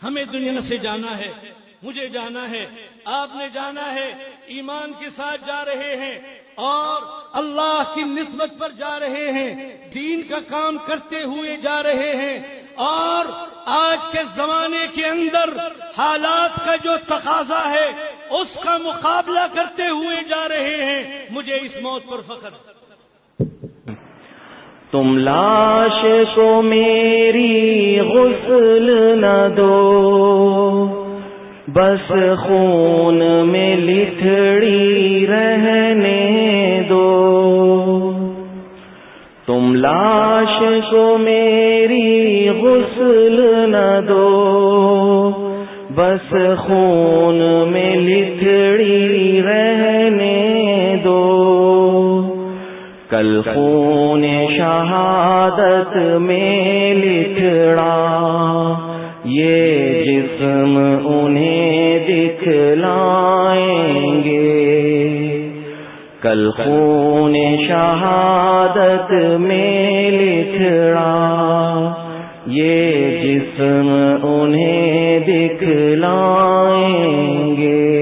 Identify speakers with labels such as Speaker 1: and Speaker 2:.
Speaker 1: ہمیں دنیا سے جانا ہے، مجھے جانا ہے، آپ نے جانا ہے، ایمان کے ساتھ جا رہے ہیں اور اللہ کی نسبت پر جا رہے ہیں، دین کا کام کرتے ہوئے جا رہے ہیں، اور آج کے زمانے کے اندر حالات کا جو تقاضا ہے اس کا مقابلہ کرتے ہوئے جا رہے ہیں۔ مجھے اس موت پر فخر ہے۔
Speaker 2: تم لاش کو میری غسل نہ دو، بس خون میں لتھڑی رہنے دو۔ تم لاش کو میری غسل نہ دو، بس خون میں لتھڑی رہنے دو۔ کل خون شہادت میں لتھڑا یہ جسم انہیں دکھلائیں گے۔ کل خون شہادت میں لتھڑا یہ جسم انہیں دکھلائیں گے۔